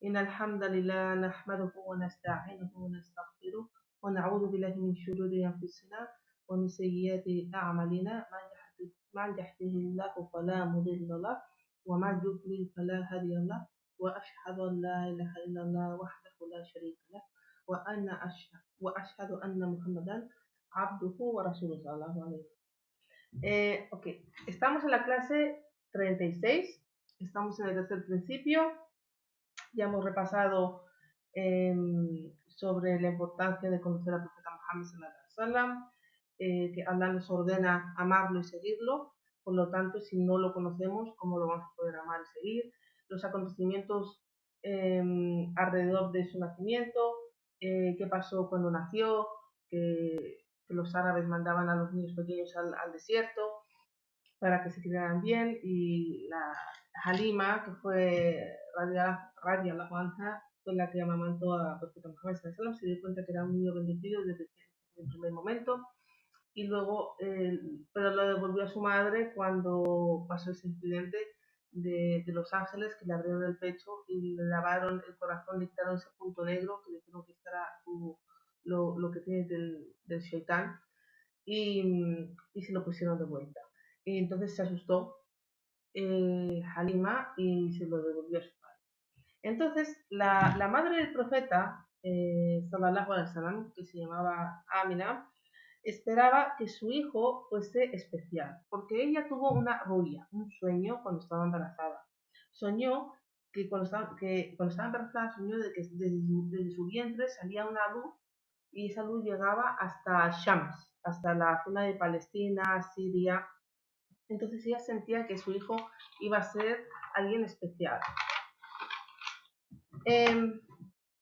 إن الحمد لله نحمده ونستعينه ونستغفره ونعوذ بالله من شرور أنفسنا ومن سيئات أعمالنا من يهده الله فلا مضل له ومن يضلل فلا هادي له وأشهد أن لا إله إلا الله وحده لا شريك له وأشهد أن محمدا عبده ورسوله صلى الله عليه وسلم. Ok, estamos en la clase 36, estamos en el tercer principio. Ya hemos repasado sobre la importancia de conocer al profeta Muhammad sallallahu alaihi wasallam, que Allah nos ordena amarlo y seguirlo. Por lo tanto, si no lo conocemos, ¿cómo lo vamos a poder amar y seguir? Los acontecimientos alrededor de su nacimiento, qué pasó cuando nació, que los árabes mandaban a los niños pequeños al desierto para que se criaran bien, y la Halima, que fue radiallahu anha, fue la que amamantó a profeta Muhammad sallallahu alaihi wasallam, se dio cuenta que era un niño bendecido desde el primer momento, y luego, pero lo devolvió a su madre cuando pasó ese incidente de los ángeles que le abrieron el pecho y le lavaron el corazón, le quitaron ese punto negro que dijeron que era lo que tiene del shaitán, y se lo pusieron de vuelta. Y entonces se asustó Halima y se lo devolvió a su padre. Entonces la madre del profeta, sallallahu alaihi wasallam, que se llamaba Amina, esperaba que su hijo fuese especial, porque ella tuvo una ruya, un sueño cuando estaba embarazada. Soñó que cuando estaba embarazada, soñó de que desde su vientre salía una luz, y esa luz llegaba hasta Shams, hasta la zona de Palestina, Siria. Entonces ella sentía que su hijo iba a ser alguien especial.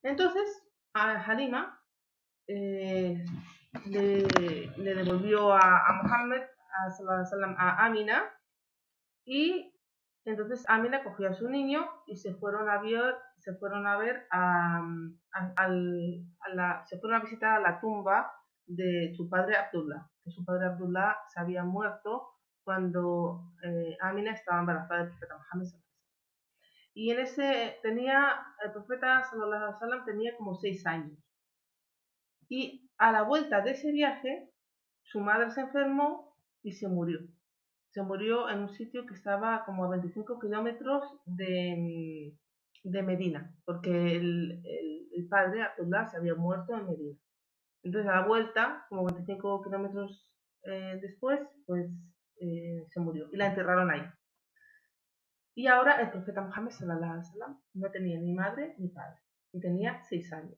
Entonces a Halima le devolvió a Muhammad, a Amina, y entonces Amina cogió a su niño y se fueron a visitar a la tumba de su padre Abdullah, que su padre Abdullah se había muerto cuando Amina estaba embarazada del profeta Muhammad sallallahu alaihi wasallam. Y el profeta sallallahu alaihi wasallam tenía como 6 años. Y a la vuelta de ese viaje, su madre se enfermó y se murió. Se murió en un sitio que estaba como a 25 kilómetros de Medina, porque el padre Abdullah se había muerto en Medina. Entonces a la vuelta, como 25 kilómetros después, pues se murió y la enterraron ahí. Y ahora el profeta Muhammad sallallahu alaihi wasallam no tenía ni madre ni padre, y tenía 6 años.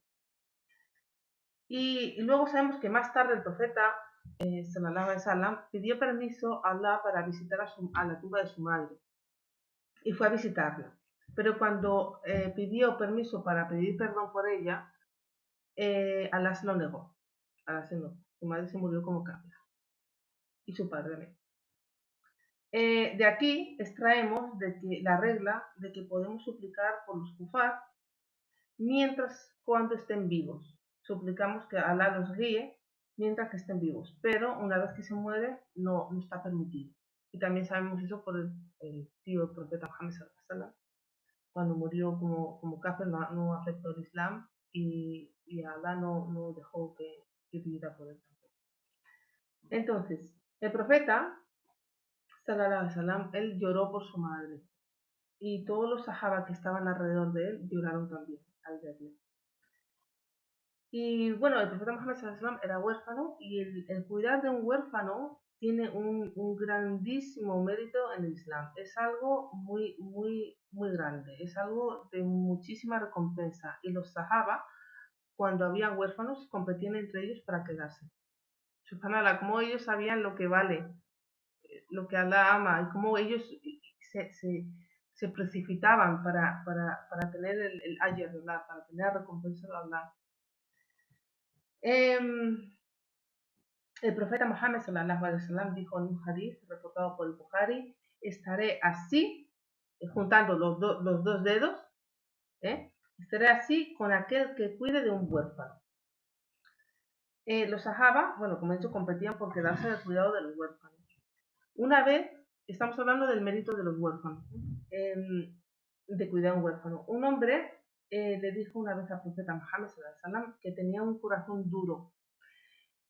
Y luego sabemos que más tarde el profeta sallallahu alaihi wasallam pidió permiso a Allah para visitar a la tumba de su madre, y fue a visitarla. Pero cuando pidió permiso para pedir perdón por ella, Allah se lo negó. Su madre se murió como kafir, y su padre también. De aquí extraemos la regla de que podemos suplicar por los kufar cuando estén vivos. Suplicamos que Allah los guíe mientras que estén vivos, pero una vez que se muere no está permitido. Y también sabemos eso por el tío del profeta Muhammad sallallahu alaihi wasallam, cuando murió como kafir no aceptó el Islam, y Allah no dejó que viviera por él tampoco. Entonces, el profeta sallallahu alaihi wasallam, él lloró por su madre, y todos los sahaba que estaban alrededor de él lloraron también al verle. Y bueno, el profeta Muhammad sallallahu alaihi wasallam era huérfano, y el cuidar de un huérfano tiene un grandísimo mérito en el Islam. Es algo muy, muy, muy grande, es algo de muchísima recompensa. Y los sahaba, cuando había huérfanos, competían entre ellos para quedarse. Subhanallah, como ellos sabían lo que vale, lo que Allah ama, y cómo ellos se precipitaban para tener el ayat de Allah, para tener la recompensa de Allah. El profeta Muhammad sallallahu alaihi wasallam dijo en un hadith reportado por el Bukhari: estaré así, juntando los dos dedos, estaré así con aquel que cuide de un huérfano. Los sahaba, bueno, como he dicho, competían por quedarse del cuidado de los huérfanos. Una vez, estamos hablando del mérito de los huérfanos, de cuidar a un huérfano. Un hombre le dijo una vez al profeta Muhammad sallallahu alaihi wasallam que tenía un corazón duro.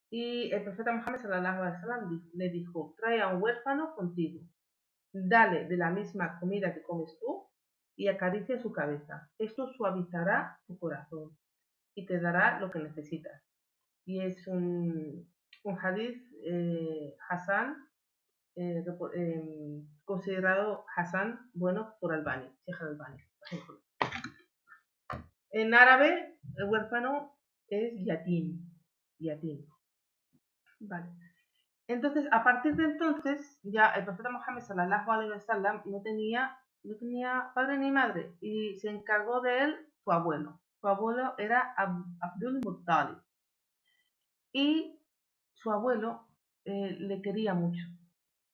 Y el profeta Muhammad sallallahu alaihi wasallam le dijo, trae a un huérfano contigo, dale de la misma comida que comes tú y acaricia su cabeza. Esto suavizará tu corazón y te dará lo que necesitas. Y es un hadith Hassan, considerado Hassan bueno por Albani, Sheikh Albani, por ejemplo. En árabe, el huérfano es yatim. Yatim. Vale. Entonces, a partir de entonces, ya el profeta Muhammad sallallahu alaihi wasallam no tenía padre ni madre y se encargó de él su abuelo. Su abuelo era Abdul Muttalib y su abuelo le quería mucho.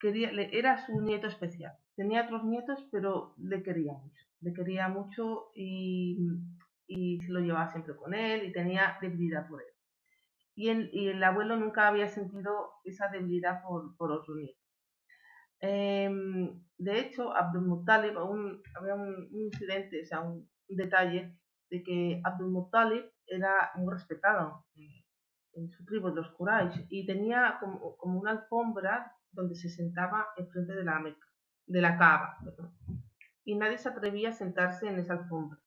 Era su nieto especial. Tenía otros nietos, pero le quería mucho. Le quería mucho y se lo llevaba siempre con él y tenía debilidad por él. Y el abuelo nunca había sentido esa debilidad por otro nieto. De hecho, Abdul Muttalib, había un incidente, o sea, un detalle de que Abdul Muttalib era muy respetado en su tribu, los Quraysh, y tenía como una alfombra donde se sentaba enfrente de la Meca, de la Kaaba, perdón. Y nadie se atrevía a sentarse en esa alfombra.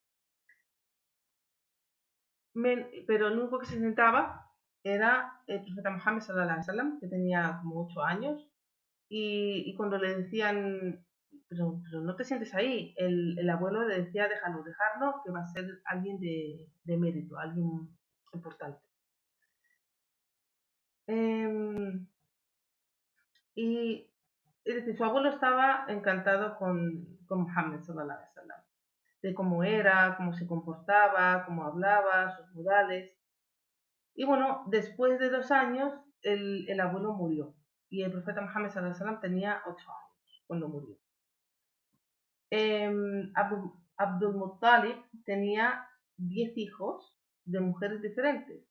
Pero el único que se sentaba era el profeta Muhammad sallallahu alaihi wasallam, que tenía como 8 años, y cuando le decían, pero no te sientes ahí, el abuelo le decía, dejarlo, que va a ser alguien de mérito, alguien importante. Y es decir, su abuelo estaba encantado con Muhammad sallallahu alaihi wasallam, de cómo era, cómo se comportaba, cómo hablaba, sus modales. Y bueno, después de 2 años, el abuelo murió. Y el profeta Muhammad sallallahu alaihi wasallam tenía 8 años cuando murió. Abdul Muttalib tenía 10 hijos de mujeres diferentes.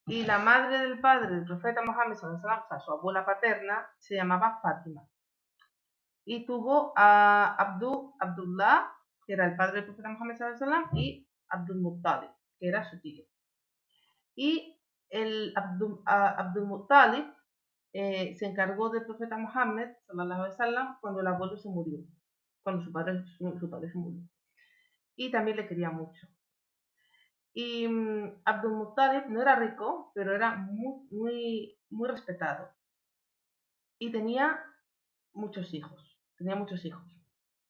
Y la madre del padre del profeta Muhammad sallallahu alaihi wasallam, o sea, su abuela paterna, se llamaba Fátima. Y tuvo a Abdullah, que era el padre del profeta Muhammad sallallahu alaihi wasallam, y Abdul Muttalib, que era su tío. Y el Abdul Muttalib se encargó del profeta Muhammad sallallahu alaihi wasallam cuando el abuelo se murió, cuando su padre se murió. Y también le quería mucho. Y Abdul Muttalib no era rico, pero era muy respetado. Y tenía muchos hijos.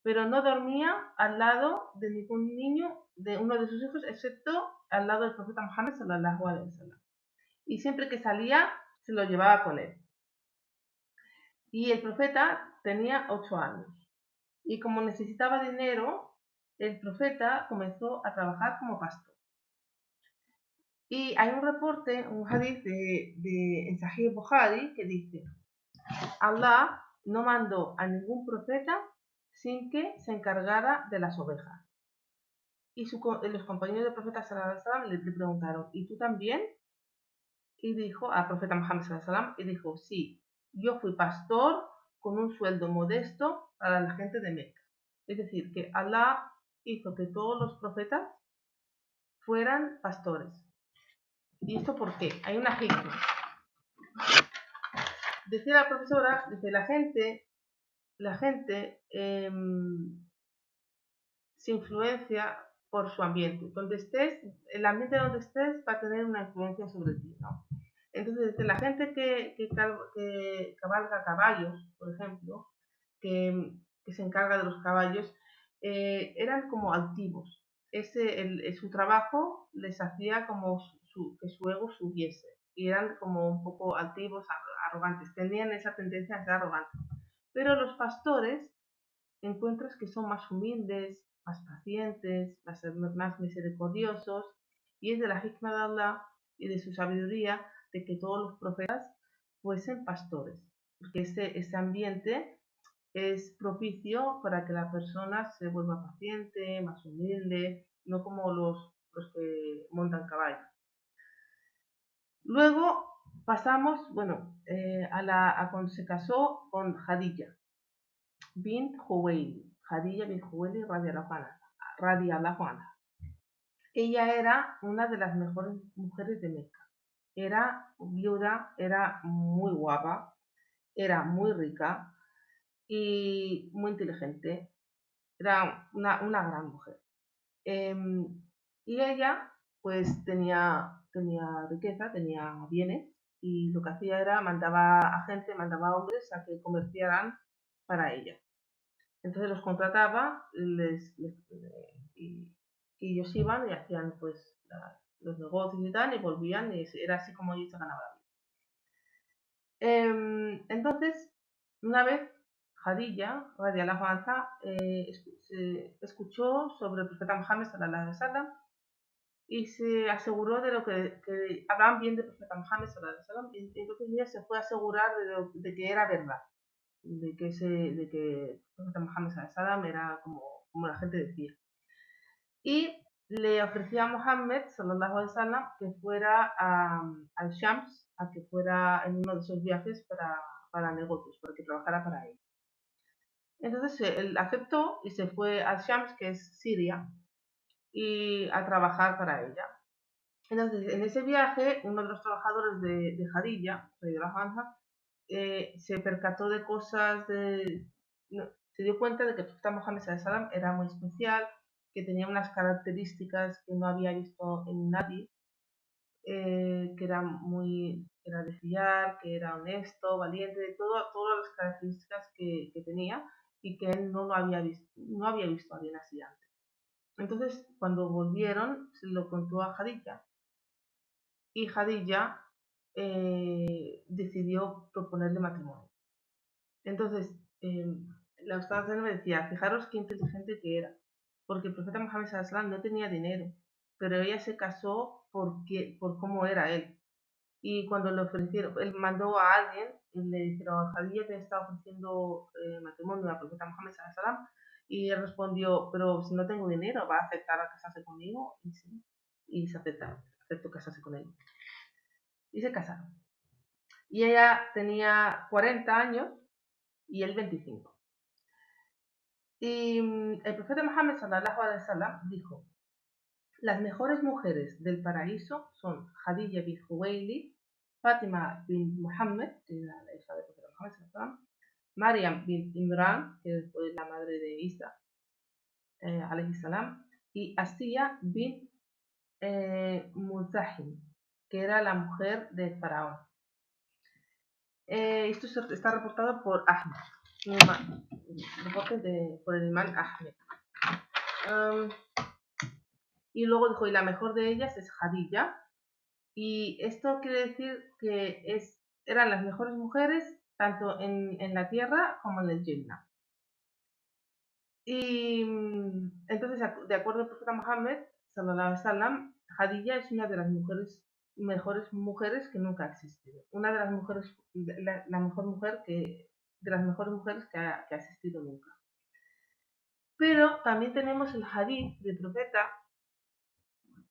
Pero no dormía al lado de ningún niño, de uno de sus hijos, excepto al lado del profeta Muhammad sallallahu alaihi wasallam. Y siempre que salía, se lo llevaba con él. Y el profeta tenía 8 años. Y como necesitaba dinero, el profeta comenzó a trabajar como pastor. Y hay un reporte, un hadith en Sahih Bukhari que dice: Allah no mandó a ningún profeta sin que se encargara de las ovejas. Y los compañeros del profeta sallallahu alaihi wasallam le preguntaron: ¿y tú también? Y dijo al profeta Muhammad sallallahu alaihi wasallam, y dijo: sí, yo fui pastor con un sueldo modesto para la gente de Meca. Es decir, que Allah hizo que todos los profetas fueran pastores. ¿Y esto por qué? Hay una hikmah. Decía la profesora, dice, la gente se influencia por su ambiente. Donde estés, el ambiente donde estés va a tener una influencia sobre ti, ¿no? Entonces, la gente que cabalga caballos, por ejemplo, que se encarga de los caballos, eran como altivos. Su trabajo les hacía como que su ego subiese. Y eran como un poco altivos, arrogantes. Tenían esa tendencia a ser arrogantes. Pero los pastores encuentras que son más humildes, más pacientes, más misericordiosos. Y es de la hikmah de Allah y de su sabiduría de que todos los profetas fuesen pastores. Porque ese ambiente es propicio para que la persona se vuelva paciente, más humilde, no como los que montan caballos. Luego pasamos, a cuando se casó con Khadija bint Khuwaylid, Khadija bint Khuwaylid radiallahu anha. Ella era una de las mejores mujeres de Meca. Era viuda, era muy guapa, era muy rica y muy inteligente. Era una gran mujer. Y ella pues tenía riqueza, tenía bienes y lo que hacía era mandaba a gente, mandaba a hombres a que comerciaran para ella. Entonces los contrataba y ellos iban y hacían pues los negocios y tal y volvían y era así como ella se ganaba la vida. Entonces, una vez Khadija, radiallahu anha, escuchó sobre el profeta Muhammad sallallahu alaihi wasallam y se aseguró de lo que hablaban bien del profeta Muhammad sallallahu alaihi wasallam y entonces ella se fue a asegurar de que era verdad, de que el profeta Muhammad sallallahu alaihi wasallam era como la gente decía. Y le ofreció a Muhammad sallallahu alaihi wasallam que fuera al Shams, a que fuera en uno de esos viajes para negocios, para que trabajara para él. Entonces él aceptó y se fue al Shams, que es Siria, y a trabajar para ella. Entonces, en ese viaje, uno de los trabajadores de Jadilla, de la Hanza, se percató de cosas, se dio cuenta de que el profeta Mohammed sallam era muy especial, que tenía unas características que no había visto en nadie, que era de fiar, que era honesto, valiente, todas las características que tenía y que él no había visto a alguien así antes. Entonces, cuando volvieron, se lo contó a Jadilla y Jadilla decidió proponerle matrimonio. Entonces, la Ustad me decía, fijaros qué inteligente que era, porque el profeta Muhammad sallam no tenía dinero, pero ella se casó por cómo era él. Y cuando le ofrecieron, él mandó a alguien y le dijeron, Jadilla te está ofreciendo matrimonio al profeta Muhammad sallam, y él respondió, pero si no tengo dinero, ¿va a aceptar a casarse conmigo? Y sí, y se aceptó casarse con él. Y se casaron. Y ella tenía 40 años y él 25. Y el profeta Muhammad sallallahu alaihi wasallam dijo, las mejores mujeres del paraíso son Khadija bin Huwaylid, Fátima bin Muhammad, que era la hija del profeta Muhammad sallallahu alaihi wasallam, Maryam bin Imran, que fue la madre de Isa, alaihi salam, y Asiya bin Muzahim, que era la mujer de Faraón. Esto está reportado por Ahmed, por el imán Ahmed. Y luego dijo, y la mejor de ellas es Jadilla. Y esto quiere decir que eran las mejores mujeres tanto en la tierra como en el Jannah. Y entonces, de acuerdo al profeta Muhammad, sallallahu alaihi wasallam, Jadilla es una de las mejores mujeres que nunca ha existido. Una de las mujeres, la mejor mujer de las mejores mujeres que ha existido nunca. Pero también tenemos el hadith del profeta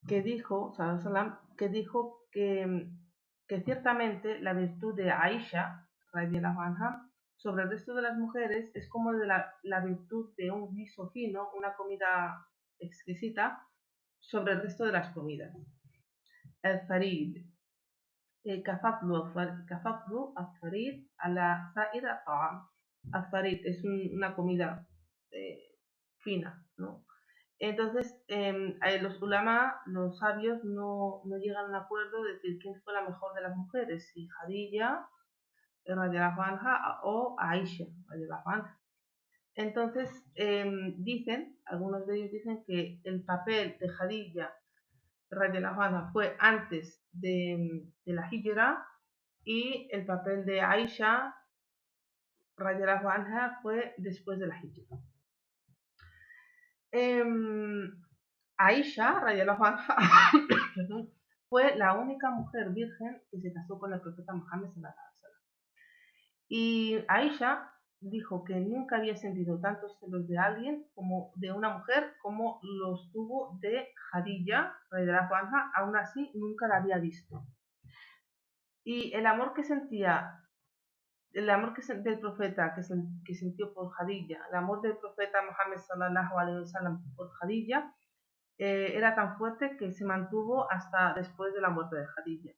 que dijo, sallallahu alaihi wasallam, que ciertamente la virtud de Aisha, radiallahu anha, sobre el resto de las mujeres es como de la virtud de un guiso fino, una comida exquisita, sobre el resto de las comidas. El farid, kafaflu al-farid ala sa'ira ta'am. Al-farid es una comida fina, ¿no? Entonces, los ulama, los sabios, no llegan a un acuerdo de decir quién fue la mejor de las mujeres, si Jadilla, radiallahu anha, o Aisha, radiallahu anha. Entonces, algunos de ellos dicen que el papel de Jadilla, radiallahu anha, fue antes de la hijra y el papel de Aisha, radiallahu anha, fue después de la hijra. Aisha, radiallahu anha, fue la única mujer virgen que se casó con el profeta Muhammad sallallahu alaihi wasallam. Y Aisha dijo que nunca había sentido tantos celos de alguien como de una mujer como los tuvo de Jadilla, radiallahu anha, aún así nunca la había visto. Y el amor del profeta que sintió por Jadilla, el amor del profeta Muhammad sallallahu alaihi wasallam por Jadilla, era tan fuerte que se mantuvo hasta después de la muerte de Jadilla.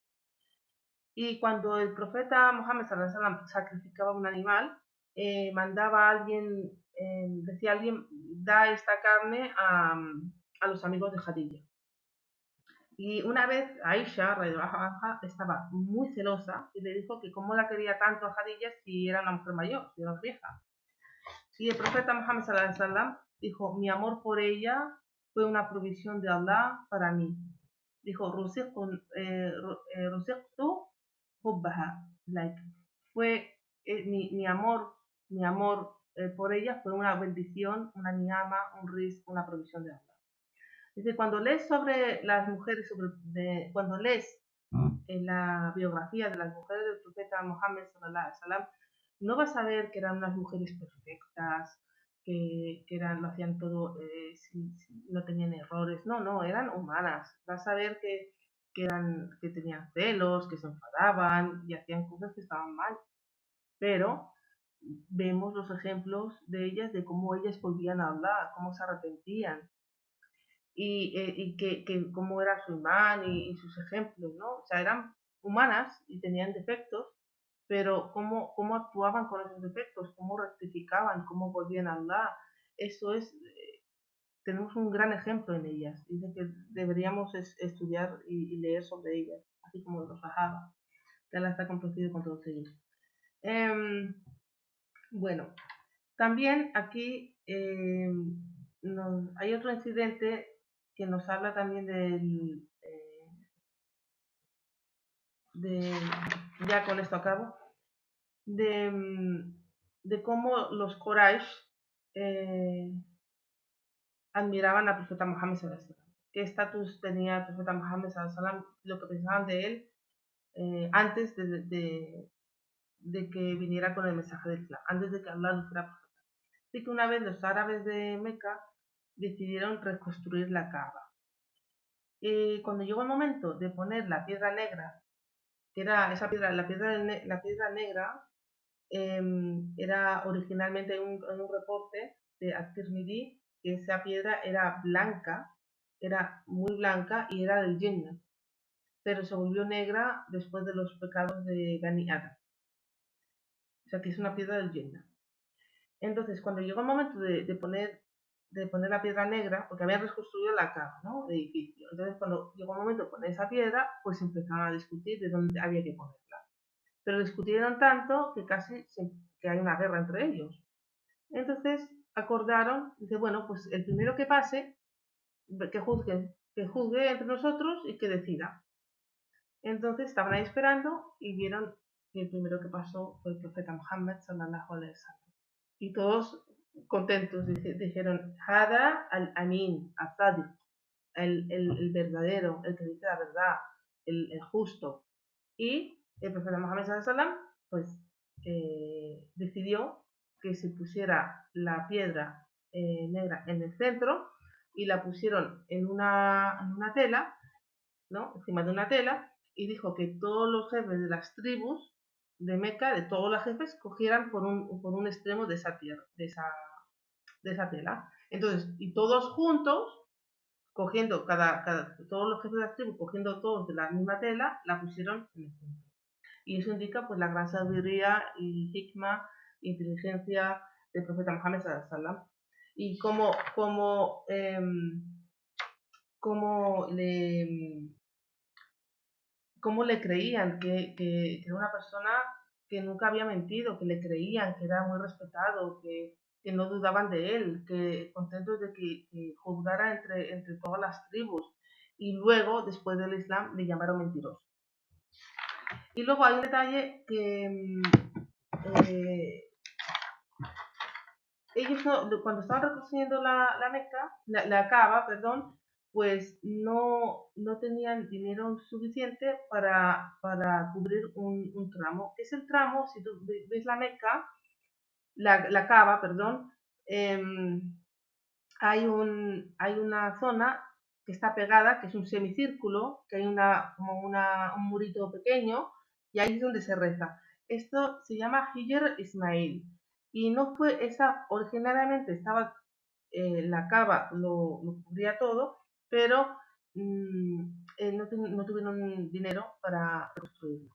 Y cuando el profeta Mohammed sallallahu alaihi wasallam sacrificaba un animal, mandaba a alguien, decía a alguien, da esta carne a los amigos de Jadilla. Y una vez Aisha radhiyallahu anha estaba muy celosa y le dijo que cómo la quería tanto a Jadilla si era una mujer mayor, si era una vieja. Y el profeta Muhammad sallallahu alaihi wasallam dijo, mi amor por ella fue una provisión de Allah para mí. Dijo, ruziqtu hubbaha, like, fue mi amor por ella fue una bendición, una niyama, un rizq, una provisión de Allah. Dice, cuando lees sobre las mujeres, cuando lees en la biografía de las mujeres del profeta Muhammad sallallahu alaihi wasallam, no vas a ver que eran unas mujeres perfectas, que lo hacían todo, no tenían errores, no, eran humanas. Vas a ver que tenían celos, que se enfadaban y hacían cosas que estaban mal. Pero vemos los ejemplos de ellas, de cómo ellas volvían a hablar, cómo se arrepentían y que cómo era su imán y sus ejemplos, ¿no? O sea, eran humanas y tenían defectos, pero cómo actuaban con esos defectos, cómo rectificaban, cómo volvían a Allah. Eso es, tenemos un gran ejemplo en ellas. Dice que deberíamos estudiar y leer sobre ellas, así como los Sahaba, que Allah está complacido con todos ellos. Bueno, también aquí hay otro incidente que nos habla también ya con esto acabo, de cómo los Quraysh admiraban al profeta Muhammad sallallahu alaihi wasallam. ¿Qué estatus tenía el profeta Muhammad sallallahu alaihi wasallam? Lo que pensaban de él antes de que viniera con el mensaje del Islam, antes de que Allah lo fuera profeta. Así que una vez los árabes de Meca decidieron reconstruir la Kaaba. Y cuando llegó el momento de poner la piedra negra, que era esa piedra, la piedra negra, era originalmente en un reporte de At-Tirmidhi que esa piedra era blanca, era muy blanca y era del Jannah, pero se volvió negra después de los pecados de Bani Adam. O sea que es una piedra del Jannah. Entonces, cuando llegó el momento de poner la piedra negra, porque habían reconstruido la Kaaba, ¿no? El edificio. Entonces, cuando llegó el momento de poner esa piedra, pues empezaron a discutir de dónde había que ponerla. Pero discutieron tanto que casi que hay una guerra entre ellos. Entonces acordaron, dice, bueno, pues el primero que pase, que juzgue entre nosotros y que decida. Entonces estaban ahí esperando y vieron que el primero que pasó fue el profeta Muhammad sallallahu alaihi wasallam. Y todos contentos dijeron, Hada al-Amin, al-Sadiq, el verdadero, el que dice la verdad, el justo. Y el profeta Muhammad sallallahu alaihi wasallam pues decidió que se pusiera la piedra negra en el centro y la pusieron en una tela, ¿no? Encima de una tela, y dijo que todos los jefes de las tribus de Meca, de todos los jefes, cogieran por un extremo de esa tierra, de esa tela. Entonces, y todos juntos, cogiendo todos los jefes de las tribus, cogiendo todos de la misma tela, la pusieron en el centro. Y eso indica pues la gran sabiduría y hikma, inteligencia del profeta Muhammad sallallahu alaihi wasallam y cómo le creían que era una persona que nunca había mentido, que le creían, que era muy respetado, que no dudaban de él, que contentos de que juzgara entre todas las tribus. Y luego, después del Islam, le llamaron mentiroso. Y luego hay un detalle que ellos cuando estaban reconstruyendo la Meca, la Kaaba, perdón, pues no tenían dinero suficiente para cubrir un tramo. Es el tramo, si tú ves la Meca, la Kaaba, perdón, hay una zona que está pegada, que es un semicírculo, que hay como un murito pequeño, y ahí es donde se reza. Esto se llama Hijr Ismail. Y no fue originariamente estaba la cava lo cubría todo, pero no tuvieron dinero para reconstruirlo.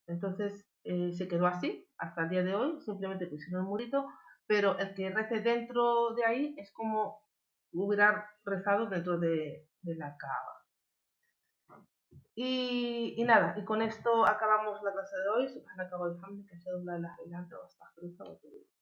Entonces se quedó así hasta el día de hoy, simplemente pusieron el murito, pero el que rece dentro de ahí es como hubiera rezado dentro de la cava. Y nada, y con esto acabamos la clase de hoy. Subhanaka wa bihamdika, ashhadu an la ilaha illa anta, astaghfiruka wa atubu ilayk.